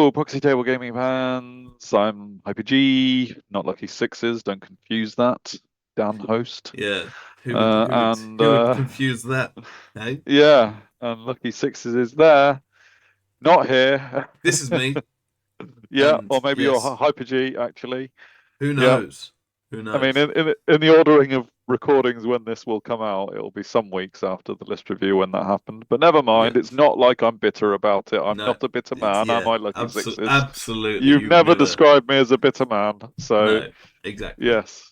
Hello, Proxy Table Gaming fans. I'm HyperG, not Lucky Sixes. Don't confuse that. Dan host. Yeah, And who would confuse that? Hey, yeah, and Lucky Sixes is there, not here. this is me, Yeah, and or maybe you're yes, HyperG actually. who Yeah, knows? Who I mean, knows? in the ordering of recordings when this will come out, it'll be some weeks after the list review when that happened. But never Yeah, mind. It's not like I'm bitter about it. I'm no, not a bitter it's man, am yeah, I, Lucky Sixes? absolutely. You've You would never never. described me as a bitter man, so No, exactly. yes.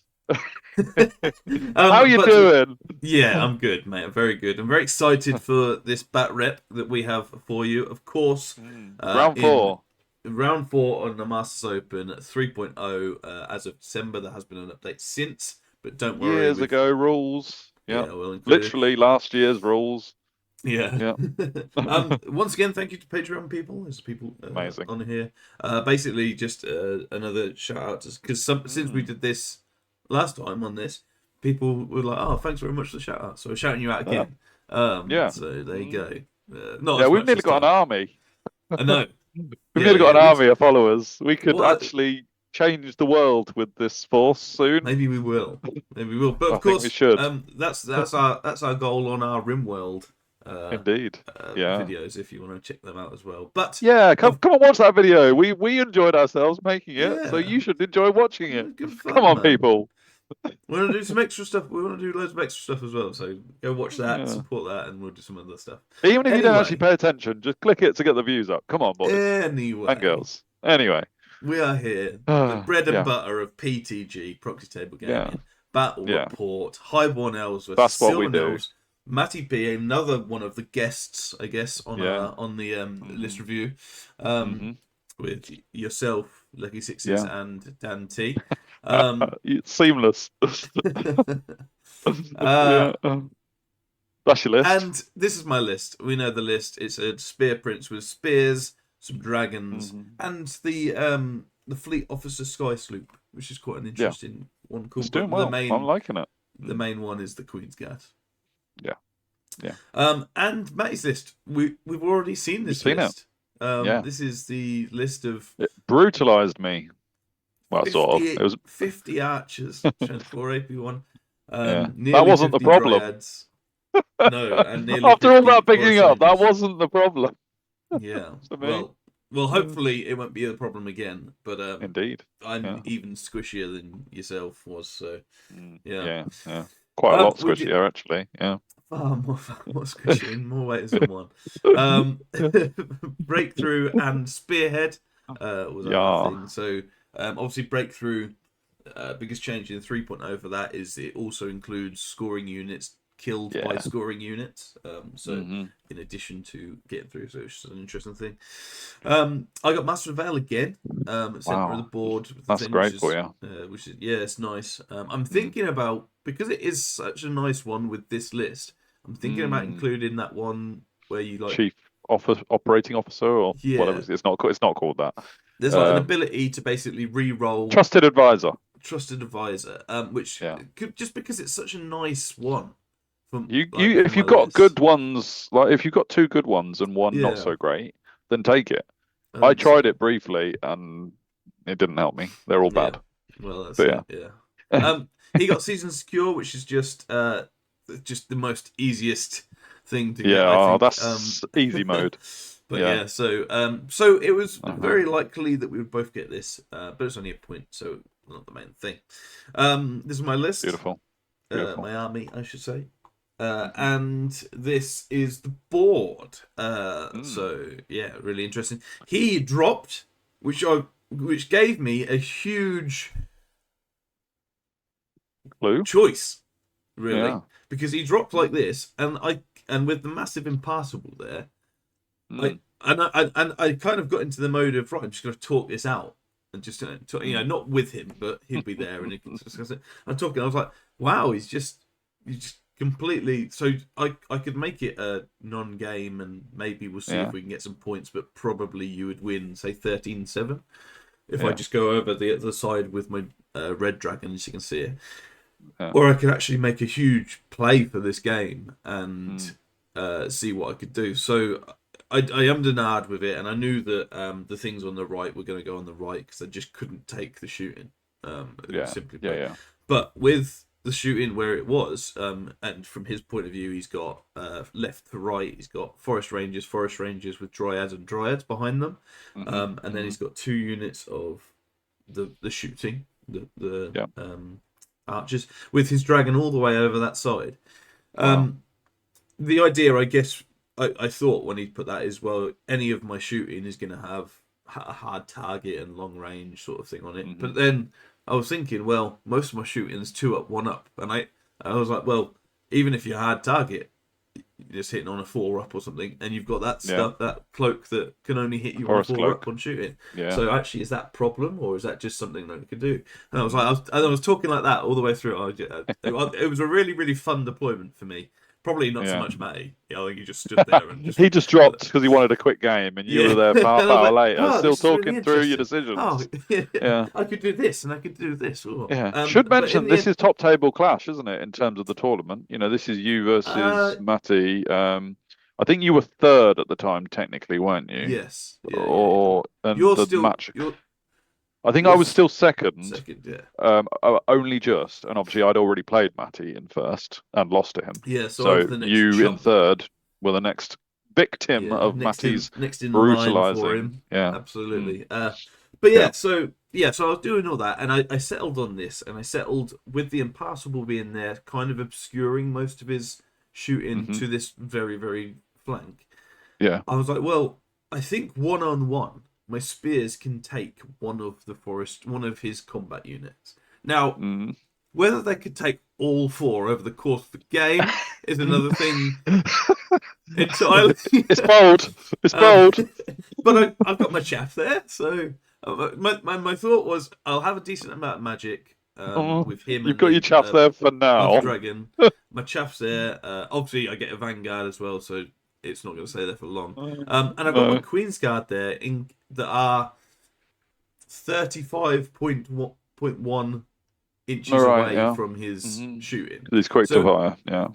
How you But doing? yeah, I'm good, mate. I'm very good. I'm very excited for this bat rep that we have for you. Of course, Round in four. round four on the Masters Open 3.0, as of December, there has been an update since, but don't worry, Years ago rules. Yeah. yeah, we'll include it. Literally last year's rules. Yeah. Yeah. Once again, thank you to Patreon people. There's people Amazing. on here. Basically, just another shout out because since we did this last time on this, people were like, "Oh, thanks very much for the shout out." So we're shouting you out again. Yeah. So there you go. Not Yeah, as we've much nearly this got an time. army. I know. We've Yeah, nearly got yeah. an army of followers. We could Well, actually change the world with this force soon. maybe we will. Maybe we will. But I of think we course, should. that's our goal on our RimWorld uh, Indeed. Yeah. videos. If you want to check them out as well. But Yeah, of come and watch that video. We enjoyed ourselves making it, so yeah, you should enjoy watching it. good Come fun, on, man. people. We want to do some extra stuff. We want to do loads of extra stuff as well. So go watch that, Yeah. support that, and we'll do some other stuff. Even if you don't actually Anyway, pay attention, just click it to get the views up. Come on, boys and anyway, girls. Anyway. we are here. The bread and Yeah. butter of PTG, Proxy Table Yeah. Gaming, Battle Yeah. Report, Highborn Elves versus That's what we Sylvan do. Elves. MattyP, another one of the guests, I guess, Yeah. on the list Hmm. review, Hmm. with yourself, Lucky Sixes, Yeah. and Dan T. Um, It's seamless. uh, Yeah. That's your list. And this is my list. We know the list. It's a spear prince with spears, some dragons, Hmm. and the fleet officer sky sloop, which is quite an Yeah. interesting one. Cool, It's doing but the well. I'm main liking it. the main one is the Queen's Guard. Yeah. Yeah. And Matty's list. We've already seen We've this seen it. list. Yeah. This is the list of It brutalized me. Well, sort of. 50, It was. 50 archers, 4 AP1, Yeah. That nearly wasn't the 50 problem. dryads. No, and nearly After all 50 that picking forest up, that rangers. wasn't the problem Yeah. to me. Well, Mm. hopefully it won't be a problem again. But Indeed. I'm Yeah. even squishier than yourself was. So yeah. Yeah. Yeah. Quite a lot We did squishier, actually. Yeah. far more squishy in more ways than one. Breakthrough and spearhead was our other Yeah. thing. So obviously breakthrough. Biggest change in 3.0 for that is it also includes scoring units killed by Yeah. scoring units. So Hmm. in addition to getting through, so it's an interesting thing. I got Master of Veil again. Center of the Wow. board with the That's thing, great for you. which is yeah, it's nice. I'm Mm. thinking about because it is such a nice one with this list. I'm thinking about Mm. including that one where you like Chief Operating Officer or whatever. yeah, It's not. It's not called that. there's like an Uh, ability to basically re-roll Trusted Advisor. Trusted Advisor, which Yeah. could just because it's such a nice one from You for if my you've got list. good ones, like if you've got two good ones and one not Yeah, so great, then take it. I I think so. tried it briefly and it didn't help me. They're all Yeah, bad. well that's But it. yeah. Yeah. He got Season Secure, which is just the most easiest thing to get, Yeah, I oh, think. that's easy mode. But Yeah. yeah, so it was Uh-huh. very likely that we would both get this, but it's only a point, so not the main thing. This is my list, Beautiful. Beautiful. my army, I should say. Hmm. And this is the board. Mm. So yeah, really interesting. He dropped, which gave me a huge Clue? choice, really, Yeah. because he dropped like Mm. this, and with the massive impassable there, Mm. I kind of got into the mode of right, I'm just going to talk this out and just talk, Mm. not with him, but he'd be there and he can discuss it. I'm talking. I was like, wow, he's just completely. So I could make it a non-game and maybe we'll see Yeah. if we can get some points, but probably you would win, say 13-7 if I Yeah. just go over the other side with my red dragon, as you can see it. Yeah. Or I could actually make a huge play for this game and Mm. see what I could do. So I am denied with it, and I knew that the things on the right were going to go on the right because I just couldn't take the shooting. Yeah, Simply yeah, put. yeah. But with the shooting where it was, and from his point of view, he's got left to right. He's got forest rangers with dryads and dryads behind them, and then he's got 2 units of the shooting, the Yeah. archers with his dragon all the way over that side. Wow. The idea, I guess, I thought when he put that is, well, any of my shooting is going to have a hard target and long range sort of thing on it. But then I was thinking, well, most of my shooting is 2 up, 1 up, and I was like, well, even if you're hard target, you're just hitting on a 4 up or something, and you've got that stuff, that cloak that can only hit you on a 4 up on shooting. Yeah. So actually, is that a problem, or is that just something that we could do? And I was like, I was talking like that all the way through. It was a really, really fun deployment for me. Probably not so much Matty. I think he just stood there and he just dropped because he wanted a quick game, and you were there half hour later, still talking through your decisions. Oh, yeah. I could do this and I could do this. Oh. Yeah. Should mention this is top table clash, isn't it? In terms of the tournament, this is you versus Matty. I think you were 3rd at the time, technically, weren't you? Yes. Yeah, or and you're the still match. I think I was still second. Second, yeah. Only just, and obviously I'd already played Matty in first and lost to him. Yeah, so you in 3rd were the next victim of Matty's brutalizing. Yeah, absolutely. But yeah, so I was doing all that, and I settled on this, and I settled with the Impassable being there, kind of obscuring most of his shooting to this very, very flank. Yeah, I was like, well, I think 1-on-1. My spears can take one of his combat units. Now, whether they could take all 4 over the course of the game is another thing entirely. It's bold. It's bold. But I've got my chaff there, so my thought was I'll have a decent amount of magic with him. You've got your chaff there for now. Dragon. My chaff's there. Obviously, I get a Vanguard as well, so it's not going to stay there for long. And I've got my Queen's Guard there that are 35.1 inches away from his shooting. He's quick to fire, yeah.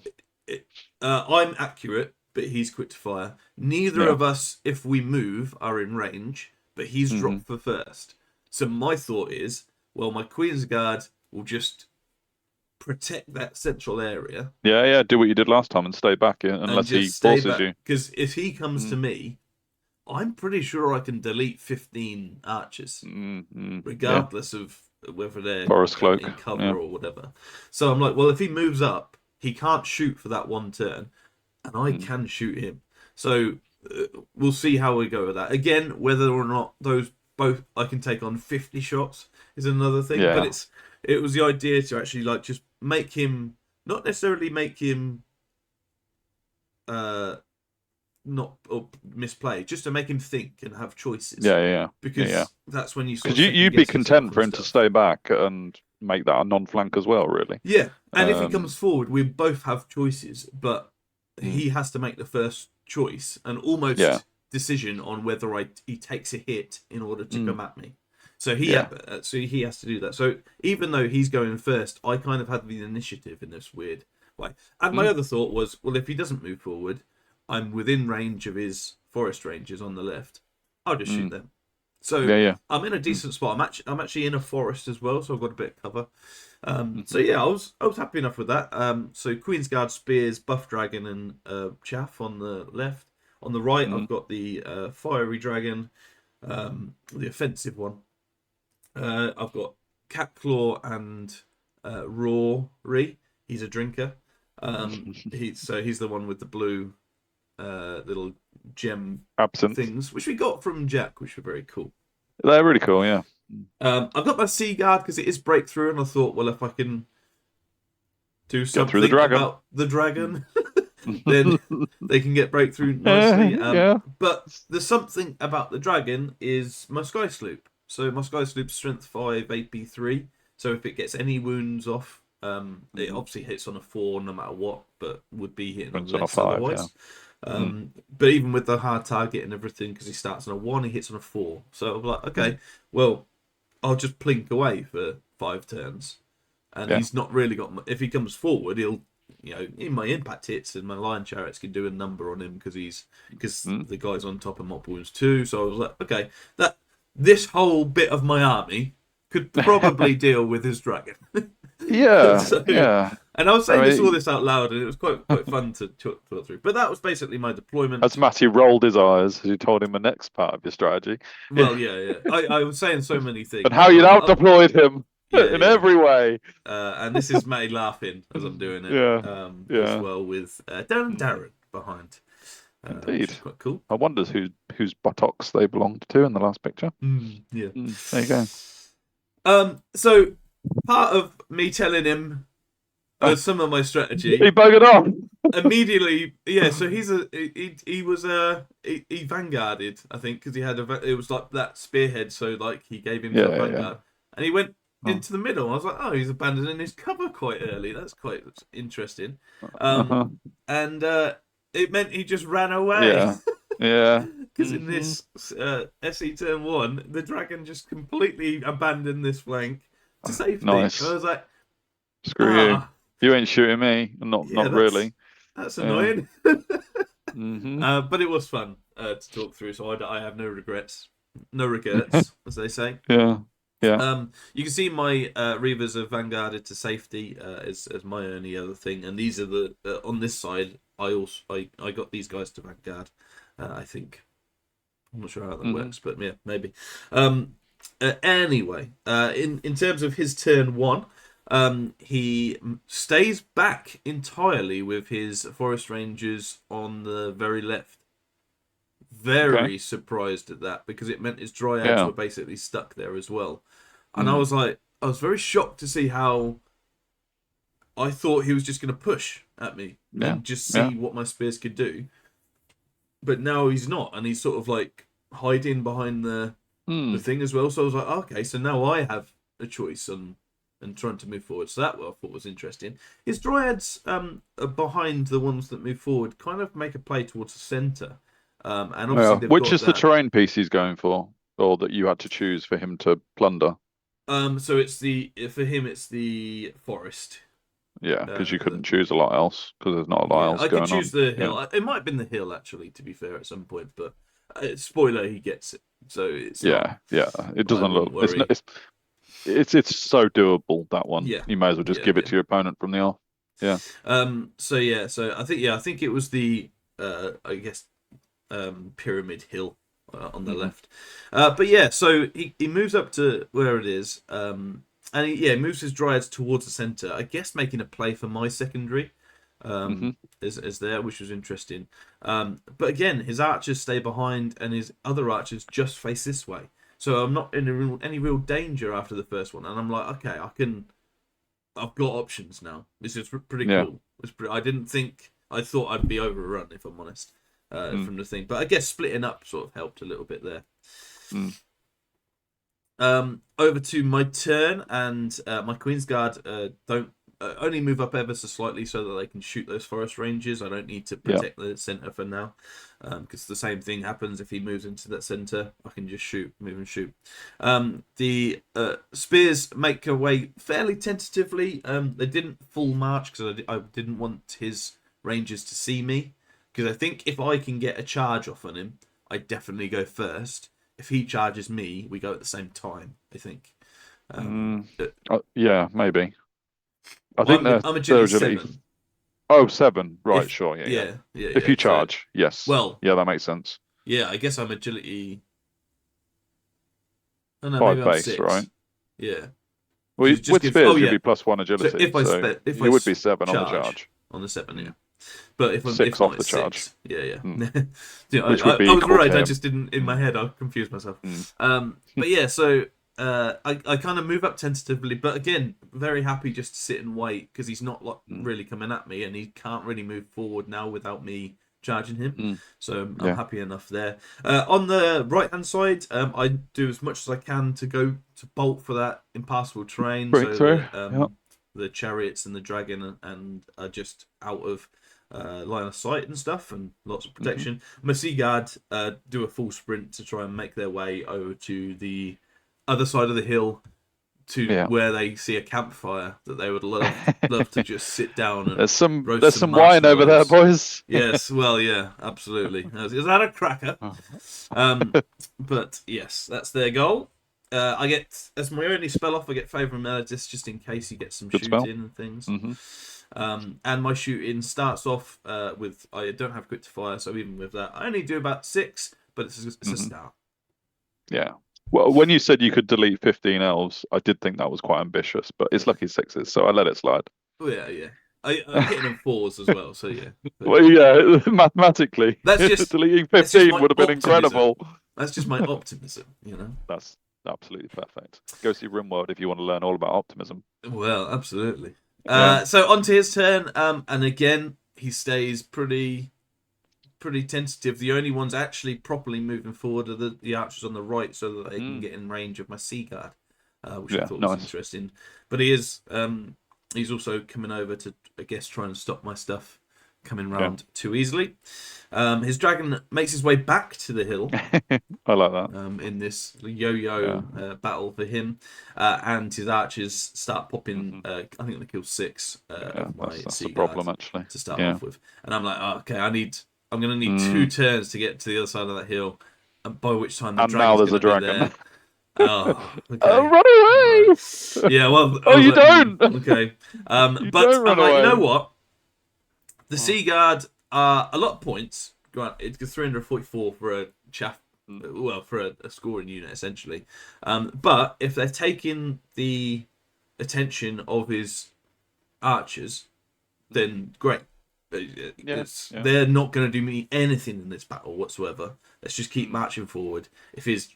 I'm accurate, but he's quick to fire. Neither of us, if we move, are in range, but he's dropped for first. So my thought is, well, my Queen's Guard will just protect that central area. Yeah, do what you did last time and stay back unless he forces you. Because if he comes to me, I'm pretty sure I can delete 15 archers, regardless of whether they're Forest Cloak in cover or whatever. So I'm like, well, if he moves up, he can't shoot for that 1 turn, and I can shoot him. So we'll see how we go with that. Again, whether or not those both I can take on 50 shots is another thing. Yeah. But it was the idea to actually just make him, not necessarily make him not misplay, just to make him think and have choices. Yeah. Because that's when you. Because you'd be content for him to stay back and make that a non-flank as well, really. Yeah, and if he comes forward, we both have choices, but he has to make the first choice and almost decision on whether he takes a hit in order to come at me. So he has to do that. So even though he's going first, I kind of had the initiative in this weird way. And my other thought was, well, if he doesn't move forward, I'm within range of his forest rangers on the left. I'll just shoot them. So I'm in a decent spot. I'm actually in a forest as well, so I've got a bit of cover. So yeah, I was happy enough with that. So Queen's Guard, Spears, Buff Dragon, and Chaff on the left. On the right, I've got the Fiery Dragon, the offensive one. I've got Catclaw and Rory. He's a drinker. He's the one with the blue little gem absinthe things, which we got from Jack, which were very cool. They're really cool, yeah. I've got my Sea Guard because it is breakthrough, and I thought, well, if I can do something about the dragon, then they can get breakthrough nicely. But the something about the dragon is my Sky Sloop. So my Sky Sloop's Strength 5, AP 3. So if it gets any wounds off, it obviously hits on a 4 no matter what, but would be hitting on less otherwise. But even with the hard target and everything, because he starts on a 1, he hits on a 4. So I'm like, okay, well, I'll just plink away for 5 turns. And he's not really got... If he comes forward, he'll in my impact hits and my lion chariots can do a number on him because the guy's on top of multiple wounds too. So I was like, okay, this whole bit of my army could probably deal with his dragon. Yeah, yeah. And I was saying all this out loud, and it was quite fun to talk through. But that was basically my deployment. As Matty rolled his eyes as you told him the next part of your strategy. Well, yeah. I was saying so many things. And how you'd out-deployed him in every way. And this is Matty laughing as I'm doing it. As well with Darren behind. Indeed. Quite cool. I wonder whose buttocks they belonged to in the last picture. Yeah. There you go. So part of me telling him some of my strategy, he buggered off immediately. Yeah, so he vanguarded, I think, because he had it was like that spearhead. So like he gave him vanguard, and he went into the middle. I was like, oh, he's abandoning his cover quite early. That's quite interesting. And it meant he just ran away. Yeah. Because in this SE turn 1, the dragon just completely abandoned this flank to safety. Nice. And I was like, screw you. You ain't shooting me. Not really. That's annoying. But it was fun to talk through, so I have no regrets. No regrets, as they say. Yeah. You can see my Reavers are vanguarded to safety as my only other thing, and these are the on this side. I got these guys to vanguard. I think I'm not sure how that works, but yeah, maybe. Anyway, in terms of his turn 1, he stays back entirely with his forest rangers on the very left. Very surprised at that because it meant his dryads were basically stuck there as well. And I was very shocked to see how I thought he was just going to push at me and just see what my spears could do. But now he's not, and he's sort of like hiding behind the thing as well. So I was like, okay, so now I have a choice and trying to move forward. So that I thought was interesting. His dryads are behind the ones that move forward, kind of make a play towards the centre. And obviously which is the terrain piece he's going for, or that you had to choose for him to plunder? So it's for him it's the forest. Yeah, because you couldn't choose a lot else because there's not a lot else going on. I could choose the hill. Yeah. It might have been the hill actually, to be fair, at some point. But spoiler, he gets it. So it's It doesn't look. It's so doable, that one. Yeah. You may as well just give it to your opponent from the off. Yeah. So I think it was the pyramid hill on the left. But yeah, so he moves up to where it is. And he moves his dryads towards the centre, I guess making a play for my secondary is there, which was interesting. But again, his archers stay behind and his other archers just face this way. So I'm not in any real danger after the first one. And I'm like, okay, I've got options now. This is pretty cool. I thought I'd be overrun, if I'm honest, from the thing. But I guess splitting up sort of helped a little bit there. Over to my turn, and my Queen's Guard don't only move up ever so slightly so that they can shoot those forest rangers. I don't need to protect the centre for now, because the same thing happens if he moves into that centre. I can just move and shoot. The spears make their way fairly tentatively. They didn't full march because I didn't want his rangers to see me, because I think if I can get a charge off on him, I definitely go first. If he charges me, we go at the same time, I think. Yeah, maybe. I think I'm agility 7. Oh, 7. Right, sure. Yeah. If you charge, yes. Well, yeah, that makes sense. Yeah, I guess I'm agility. Oh, no, 5 maybe base, I'm 6. right? Yeah. Well, with spears, you'd be +1 agility. So if I would be 7 on the charge. On the 7, yeah. But if I'm 6 off the charge. Yeah. Which would be I was right. I just didn't in my head. I confused myself. But yeah, so I kind of move up tentatively, but again, very happy just to sit and wait because he's not really coming at me, and he can't really move forward now without me charging him. So I'm happy enough there. On the right hand side, I do as much as I can to go to bolt for that impassable terrain. Breakthrough. The chariots and the dragon and are just out of line of sight and stuff, and lots of protection. My Sea Guard do a full sprint to try and make their way over to the other side of the hill to where they see a campfire that they would love to just sit down and there's some roast wine over there, marshmallows. boys. Yes, well, yeah, absolutely. Is that a cracker? But yes, that's their goal. I get, as my only spell off, I get Favour and Melodist just in case he gets some shooting and things. And my shooting starts off with, I don't have quick to fire, so even with that, I only do about 6, but it's a start. Yeah. Well, when you said you could delete 15 elves, I did think that was quite ambitious, but it's lucky 6s, so I let it slide. Oh, yeah. I'm hitting on 4s as well, so yeah. Well, yeah, mathematically, that's just deleting 15 would have been incredible. That's just my optimism, you know. That's absolutely perfect. Go see RimWorld if you want to learn all about optimism. Well, absolutely. So on to his turn, and again he stays pretty tentative. The only ones actually properly moving forward are the archers on the right, so that they can get in range of my Sea Guard, which I thought was interesting. But he is he's also coming over to, I guess, try and stop my stuff coming round too easily. His dragon makes his way back to the hill. I like that. In this yo-yo battle for him, and his archers start popping. I think they kill 6 of my that's Sea a problem Guard actually to start off with. And I'm like, okay, I'm going to need 2 turns to get to the other side of that hill, and by which time the dragon's going to be there. Oh, okay. Run away! Yeah, well, oh, you don't. Okay, but I'm like, you know what? The Sea Guard are a lot of points. Grant, it's 344 for a chaff, well, for a scoring unit essentially. But if they're taking the attention of his archers, then great. They're not going to do me anything in this battle whatsoever. Let's just keep marching forward.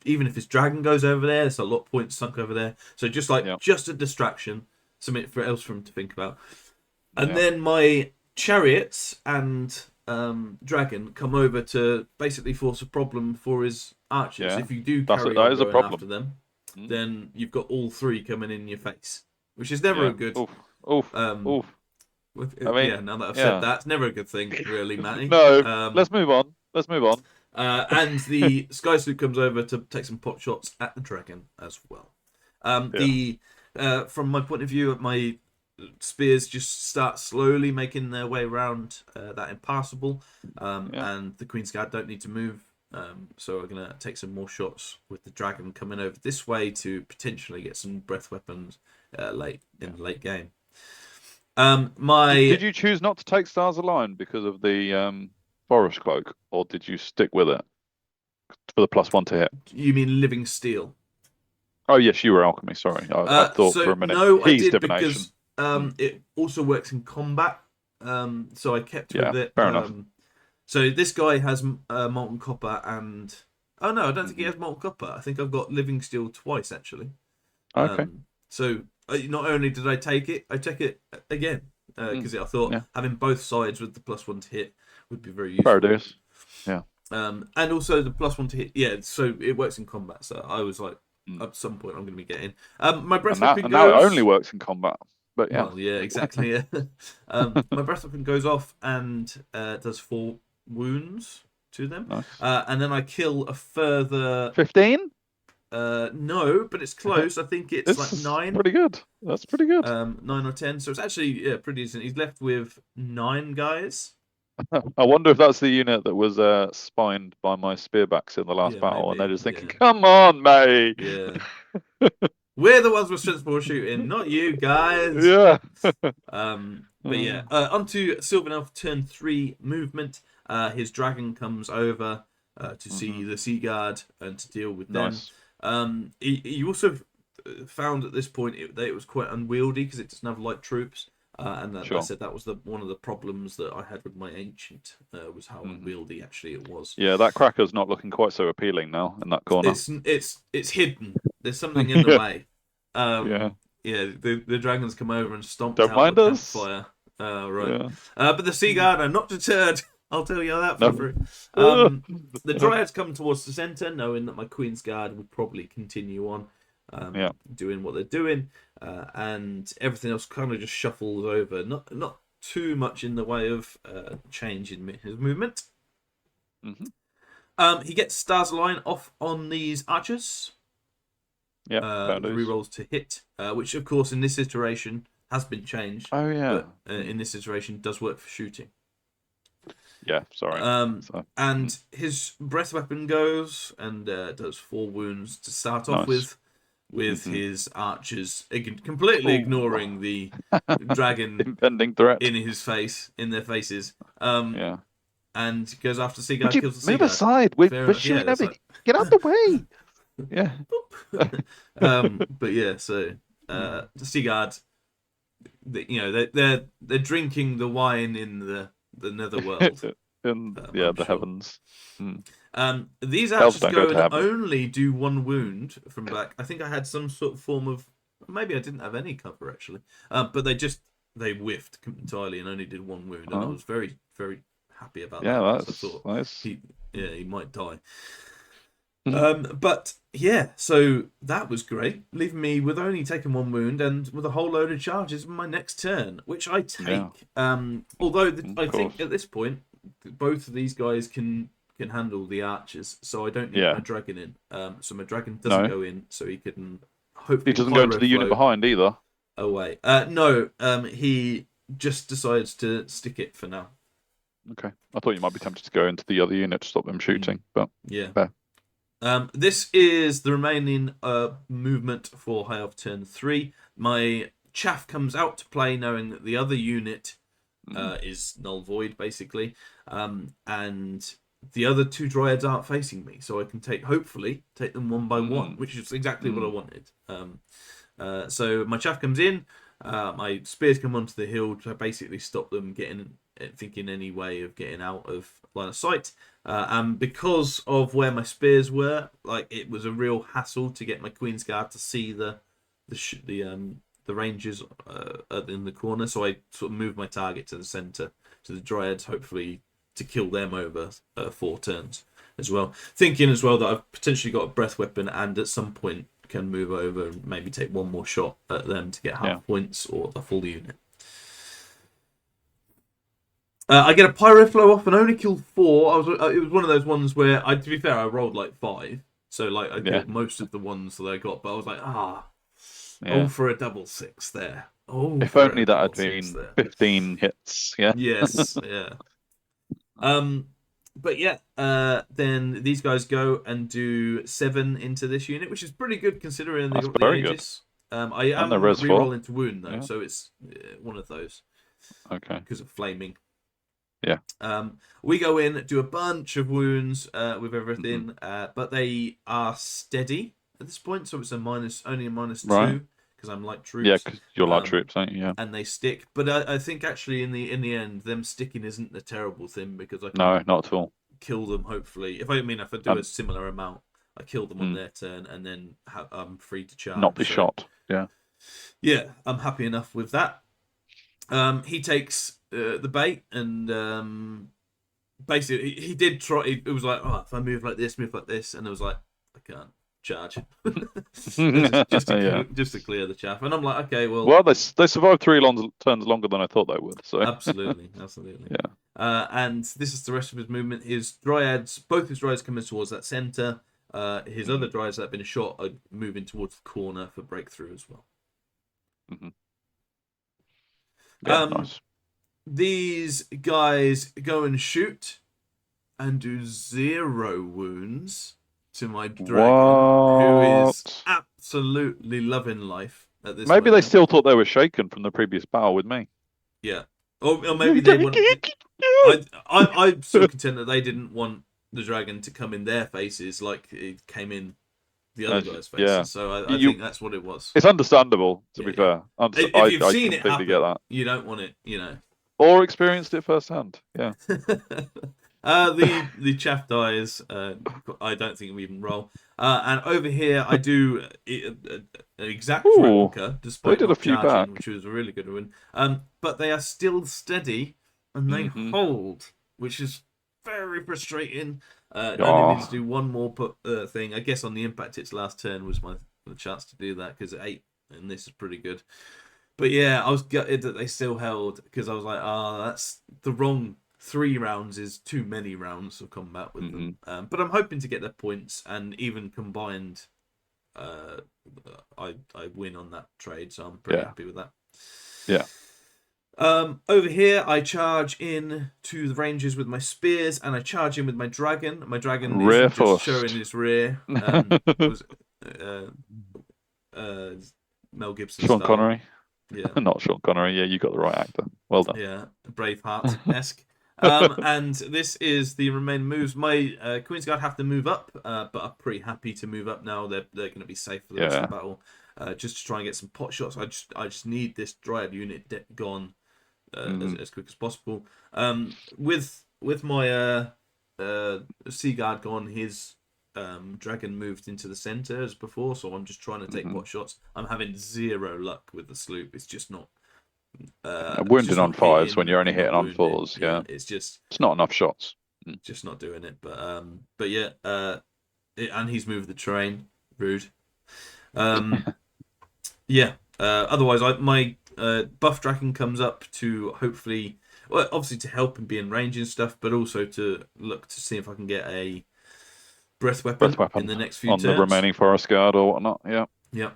Even if his dragon goes over there, there's a lot of points sunk over there. So just just a distraction, something for else for him to think about. And then my chariots and dragon come over to basically force a problem for his archers. If you do carry on going after them, then you've got all 3 coming in your face, which is never a good. I mean, now that I've said that, it's never a good thing, really, Matty. No, let's move on. And the Sky Sloop comes over to take some pot shots at the dragon as well. From my point of view, my spears just start slowly making their way around that impassable, and the Queen's Guard don't need to move. So we're going to take some more shots with the dragon coming over this way to potentially get some breath weapons late in the late game. Did you choose not to take Stars Align because of the Forest Cloak, or did you stick with it for the +1 to hit? You mean Living Steel? Oh yes, you were Alchemy. Sorry, I thought for a minute. No, I did because it also works in combat. So I kept with it. Fair enough. So this guy has Molten Copper and... Oh no, I don't think he has Molten Copper. I think I've got Living Steel twice, actually. Okay. So not only did I take it again. Because I thought having both sides with the +1 to hit would be very useful. Fair dues. Yeah. And also the +1 to hit, so it works in combat. So I was like, at some point I'm going to be getting. My breath weapon goes... now it only works in combat. But yeah. Well, yeah, exactly. Yeah. My breath weapon goes off and does 4 wounds to them. Nice. And then I kill a further 15. No, but it's close. I think it's like 9. Pretty good. That's pretty good. 9 or 10. So it's actually pretty decent. He's left with 9 guys. I wonder if that's the unit that was spined by my spearbacks in the last battle, and they're just thinking, "Come on, mate." Yeah. We're the ones with sensible shooting, not you guys. Yeah. But yeah, onto Sylvan Elf turn 3 movement. His dragon comes over to see the Sea Guard and to deal with them. Nice. He also found at this point that it was quite unwieldy because it doesn't have light troops. And I said that was one of the problems that I had with my Ancient, was how unwieldy actually it was. Yeah, that cracker's not looking quite so appealing now in that corner. It's hidden. There's something in the way. The dragons come over and stomp out the campfire. Right. Yeah. But the Sea Guard are not deterred. I'll tell you that for free. The Dryads come towards the centre, knowing that my Queen's Guard would probably continue on doing what they're doing. And everything else kind of just shuffles over. Not too much in the way of change in his movement. He gets Stars Align off on these archers. Yeah, the rerolls to hit, which of course in this iteration has been changed. Oh yeah. But in this iteration does work for shooting. Yeah, sorry. And his breath weapon goes and does 4 wounds to start off with his archers completely ignoring the dragon impending threat in their faces. Yeah. And goes after Seaguard, kills the move Seaguard. aside? We're shooting everything. Get out the way. Yeah. But yeah, so the Seaguard, they're drinking the wine in the netherworld. The heavens. These archers go and only do 1 wound from back. I think I had some sort of form of, maybe I didn't have any cover actually, but they whiffed entirely and only did 1 wound, and I was very, very happy about that. Yeah, that's I thought nice. he might die. But yeah, so that was great, leaving me with only taking 1 wound and with a whole load of charges in my next turn, which I take. Although I think at this point both of these guys can handle the archers, so I don't need my dragon in. So my dragon doesn't go in, so he can hopefully. He doesn't go into the unit behind either. Away. No. He just decides to stick it for now. Okay, I thought you might be tempted to go into the other unit to stop them shooting, but yeah. Fair. This is the remaining movement for High Elf turn 3. My chaff comes out to play, knowing that the other unit is null void basically, and the other 2 dryads aren't facing me, so I can hopefully take them 1 by 1, which is exactly what I wanted. So my chaff comes in. My spears come onto the hill to basically stop them thinking any way of getting out of line of sight. And because of where my spears were, like, it was a real hassle to get my Queen's Guard to see the ranges in the corner. So I sort of moved my target to the center, to the dryads, hopefully to kill them over 4 turns as well. Thinking as well that I've potentially got a breath weapon and at some point can move over and maybe take 1 more shot at them to get half points or a full unit. I get a pyro flow off and only killed 4. It was one of those ones where, to be fair, I rolled like 5, so like I got most of the ones that I got, but I was like, oh, for a double 6 there. Oh, if only that had been 15 hits. Yeah. Yes. Yeah. But yeah, then these guys go and do 7 into this unit, which is pretty good considering they got the ages. I am re-rolling to wound though, so it's one of those. Okay. Because of flaming. Yeah. We go in, do a bunch of wounds with everything, but they are steady at this point, so it's only a -2 because I'm light troops. Yeah, because you're light troops, aren't you? Yeah. And they stick, but I think actually in the end, them sticking isn't a terrible thing because I can not at all. Kill them hopefully. If I do a similar amount, I kill them on their turn, and then I'm free to charge. Not be shot. Yeah. Yeah, I'm happy enough with that. He takes the bait, and basically he did try. It was like, if I move like this, and I was like, I can't charge. just to clear the chaff, and I'm like, okay, well, they survived 3 turns longer than I thought they would. So absolutely. Yeah. And this is the rest of his movement. Both his dryads coming towards that center. His other dryads that have been shot are moving towards the corner for breakthrough as well. Nice. These guys go and shoot and do 0 wounds to my dragon, who is absolutely loving life at this Maybe moment. they still thought they were shaken from the previous battle with me. Yeah. Or maybe they want. I'm so content that they didn't want the dragon to come in their faces like it came in the other guys' faces. Yeah. So I think that's what it was. It's understandable, to be fair. If you've seen it happen, get that. You don't want it, Or experienced it firsthand. Yeah. The chaff dies. I don't think we even roll. And over here, I do an exact replica, despite not charging, which was a really good win. But they are still steady, and they hold, which is very frustrating. Only needs to do 1 more thing. I guess on the impact, its last turn was the chance to do that, because 8, and this is pretty good. But yeah, I was gutted that they still held, because I was like, that's the wrong 3 rounds is too many rounds of combat with them. But I'm hoping to get their points, and even combined I win on that trade, so I'm pretty happy with that. Yeah. Over here, I charge in to the ranges with my spears, and I charge in with my dragon. My dragon isn't just showing his rear. Was Mel Gibson Sean style. Connery. Yeah. Not Sean Connery. Yeah, you got the right actor. Well done. Yeah, Braveheart-esque. And this is the remaining moves. My Queen's Guard have to move up, but I'm pretty happy to move up now. They're going to be safe for the rest of the battle. Just to try and get some pot shots. I just need this Dryad unit gone as quick as possible. With my Sea Guard gone, his dragon moved into the center as before, so I'm just trying to take pot shots. I'm having zero luck with the sloop. It's just not. Wounded on 5s when you're only hitting on 4s. Yeah, it's not enough shots. Just not doing it. But yeah, and he's moved the terrain. Rude. Yeah. Otherwise, my buff dragon comes up to hopefully, well, obviously to help and be in range and stuff, but also to look to see if I can get a breath weapon in the next few turns. On the remaining forest guard or whatnot. Yeah. Yeah.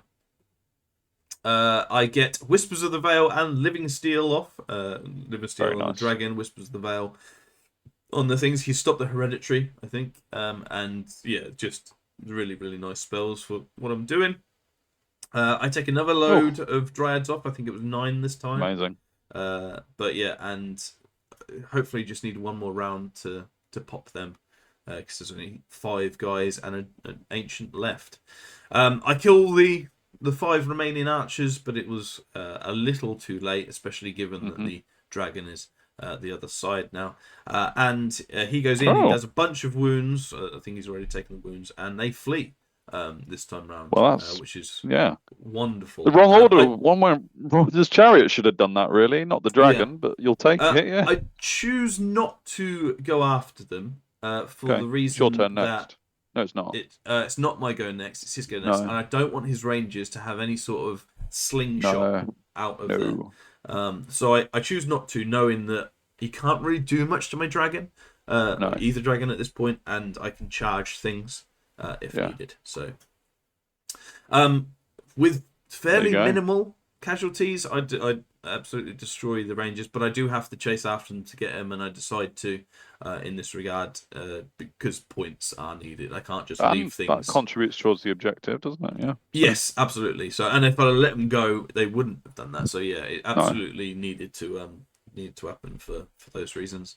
I get Whispers of the Veil and Living Steel off. Living Steel on the dragon, Whispers of the Veil on the things. He stopped the hereditary, I think. And yeah, just really, really nice spells for what I'm doing. I take another load of Dryads off. I think it was 9 this time. Amazing. But yeah, and hopefully just need one more round to pop them. Because there's only 5 guys and an ancient left. I kill the 5 remaining archers, but it was a little too late, especially given that the dragon is the other side now. And he goes in, he does a bunch of wounds. I think he's already taken the wounds, and they flee this time round, which is wonderful. The wrong order. One went. This chariot should have done that, really, not the dragon, but you'll take it. Yeah. I choose not to go after them for the reason your turn next. No, it's not. It's not my go next. It's his go next, and I don't want his rangers to have any sort of slingshot out of them. So I choose not to, knowing that he can't really do much to my dragon, either dragon at this point, and I can charge things if needed. So, with fairly minimal casualties, I absolutely destroy the rangers, but I do have to chase after them to get them, and I decide to in this regard because points are needed. I can't just leave things. That contributes towards the objective, doesn't it? Yeah. Yes, absolutely. So, and if I let them go, they wouldn't have done that. So yeah, it absolutely needed to happen for those reasons.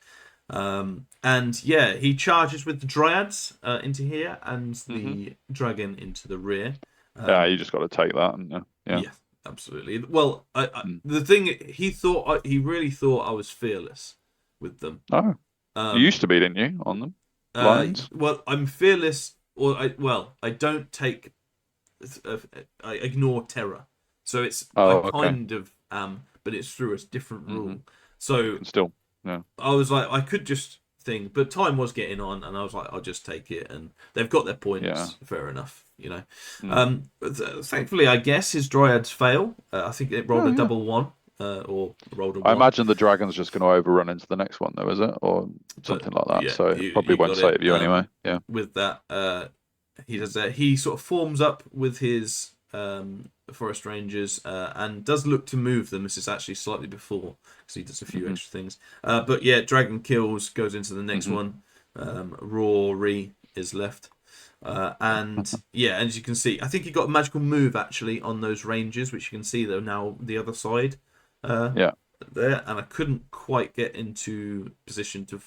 And yeah, he charges with the dryads into here and the dragon into the rear. You just got to take that, and yeah, absolutely. Well, the thing he really thought I was fearless with them. Oh, you used to be, didn't you, on them? Lines? Well, I'm fearless, or I don't take. I ignore terror, so it's kind of but it's through a different rule. So still, yeah. I was like, I could just think, but time was getting on, and I was like, I'll just take it, and they've got their points. Yeah. Fair enough, you know. Thankfully, I guess his dryads fail. I think it rolled a double 1. Or rolled a 1. I imagine the dragon's just going to overrun into the next one, though, is it, or something like that? So it probably won't save you anyway. Yeah. With that, he does that. He sort of forms up with his forest rangers and does look to move them. This is actually slightly before because he does a few extra things. But yeah, dragon kills, goes into the next one. Rory is left. And yeah, as you can see, I think he got a magical move actually on those ranges, which you can see though now the other side. There, and I couldn't quite get into position to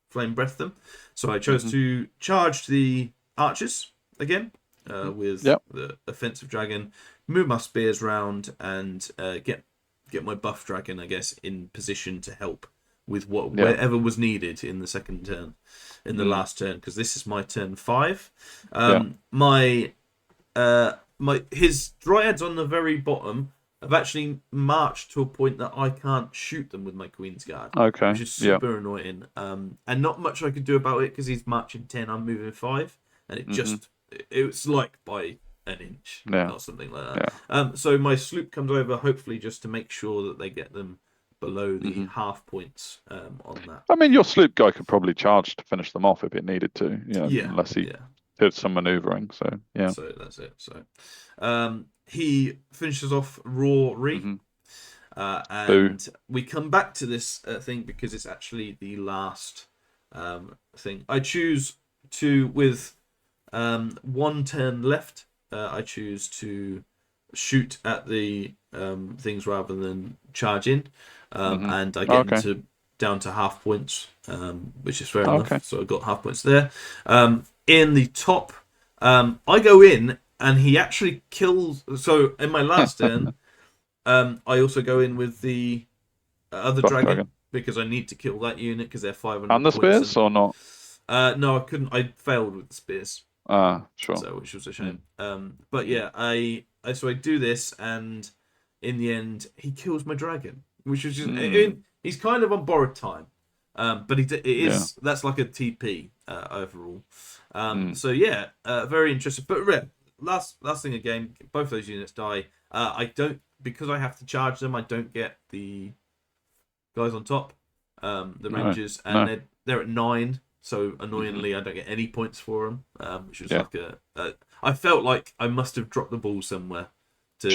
flame breath them, so I chose to charge the archers again with the offensive dragon, move my spears round, and get my buff dragon, I guess, in position to help with wherever was needed in the second turn, in the last turn, because this is my turn 5. His dryads on the very bottom have actually marched to a point that I can't shoot them with my Queen's Guard. Okay. Which is super annoying. And not much I could do about it because he's marching 10, I'm moving 5. And it was like by an inch or something like that. Yeah. So my sloop comes over, hopefully just to make sure that they get them below the half points on that. I mean, your sloop guy could probably charge to finish them off if it needed to, unless he Did some maneuvering, so yeah. So that's it. So he finishes off Rory. And we come back to this thing because it's actually the last thing. I choose to, with 1 turn left, I choose to shoot at the things rather than charge in. And I get into down to half points, which is fair enough. So I got half points there. In the top, I go in and he actually kills. So in my last turn, I also go in with the other dragon because I need to kill that unit because they're 500 and the points. Spears or not? No, I couldn't. I failed with the Spears. Sure. So, which was a shame. But yeah, I do this, and in the end, he kills my dragon, which was just. He's kind of on borrowed time, but that's like a TP overall. So yeah, very interesting. But last thing again, both those units die. I don't, because I have to charge them. I don't get the guys on top, the Rangers, and they're at 9. So annoyingly, I don't get any points for them, which was like I felt like I must have dropped the ball somewhere to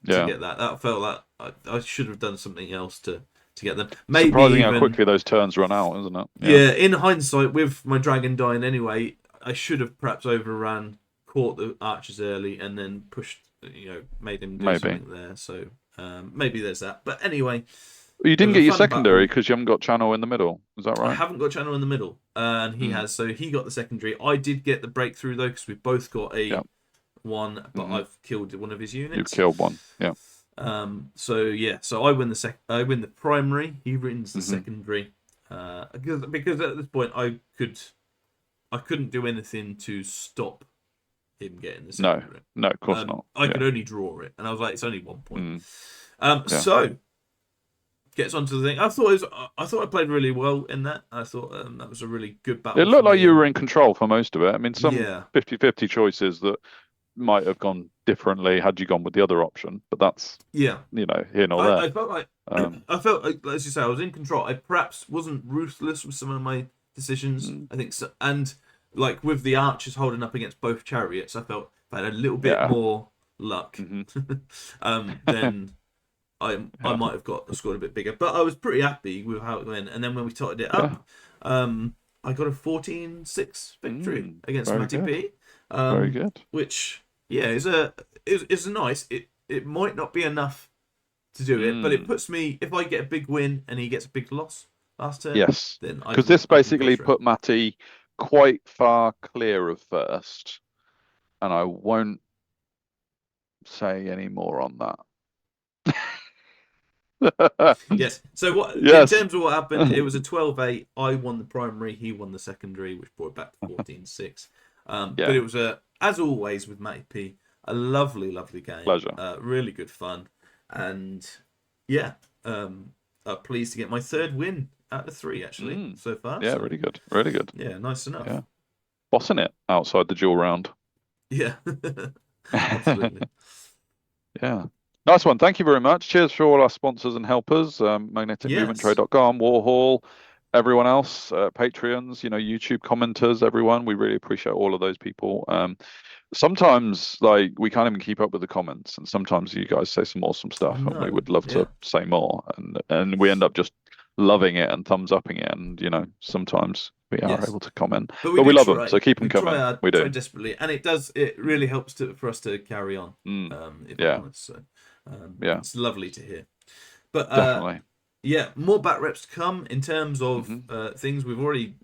get that. That felt like I should have done something else to get them. Maybe surprising how quickly those turns run out, isn't it? Yeah. In hindsight, with my dragon dying anyway, I should have perhaps overran, caught the archers early, and then pushed. Made him do something there. So maybe there's that. But anyway. You didn't get your secondary because you haven't got channel in the middle. Is that right? I haven't got channel in the middle, and he has. So he got the secondary. I did get the breakthrough though, because we both got a one, but I've killed one of his units. You've killed one, yeah. So I win I win the primary. He wins the secondary. Because at this point I couldn't do anything to stop him getting the secondary. No, of course not. I could only draw it, and I was like, it's only 1 point. So. Gets onto the thing. I thought I played really well in that. I thought that was a really good battle. It looked like you were in control for most of it. I mean, some 50-50 choices that might have gone differently had you gone with the other option, but that's here nor there. I felt like as you say, I was in control. I perhaps wasn't ruthless with some of my decisions. I think so, and like with the archers holding up against both chariots, I felt I had a little bit more luck than. I might have scored a bit bigger, but I was pretty happy with how it went. And then when we totted it up, I got a 14-6 victory against MattyP. Very good. Which is a nice. It might not be enough to do it, but it puts me. If I get a big win and he gets a big loss last turn, then because this basically put Matty quite far clear of first, and I won't say any more on that. Yes. So in terms of what happened, it was a 12-8. I won the primary, he won the secondary, which brought it back to 14-6. But it was as always with MattyP, a lovely game. Pleasure. Really good fun, and pleased to get my 3rd win out of 3 actually so far. Yeah, really good. Really good. Yeah, nice enough. Yeah. Bossing it outside the dual round. Yeah. Absolutely. Yeah. Nice one. Thank you very much. Cheers for all our sponsors and helpers, magneticmovementtrade.com, Warhol, everyone else, Patreons, YouTube commenters, everyone. We really appreciate all of those people. Sometimes we can't even keep up with the comments, and sometimes you guys say some awesome stuff, and we would love to say more, and we end up just loving it and thumbs upping it, and sometimes we are able to comment, but we love them, so keep them coming. We do try desperately, and it really helps for us to carry on. If I'm honest, so it's lovely to hear. But definitely, more back reps to come in terms of things we've already.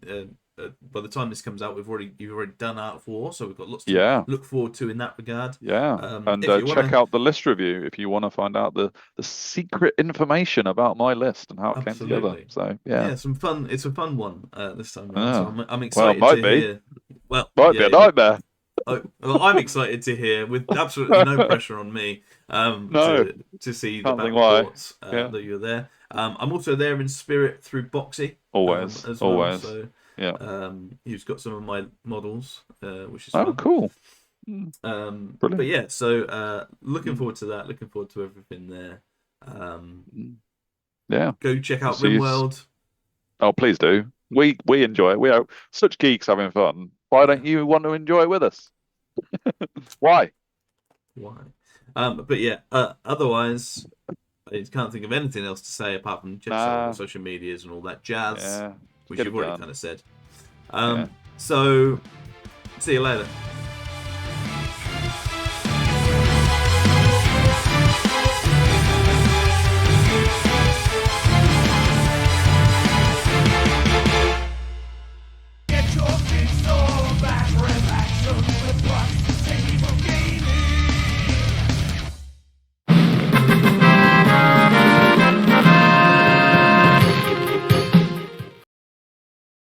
By the time this comes out, you've already done Art of War, so we've got lots to look forward to in that regard. And check out the list review if you want to find out the secret information about my list and how it came together. So some fun. It's a fun one this time around. So I'm excited to hear. Well, might be a nightmare. I'm excited to hear, with absolutely no pressure on me, to see the reports that you're there. I'm also there in spirit through Proxy. Always, as well, always. So, he's got some of my models, which is fun. Cool. But so looking forward to that. Looking forward to everything there. Go check out RimWorld. Oh, please do. We enjoy it. We are such geeks having fun. Why don't you want to enjoy it with us? Why? But yeah, otherwise, I can't think of anything else to say apart from check us out on the social medias and all that jazz, which you've already kind of said. So, see you later.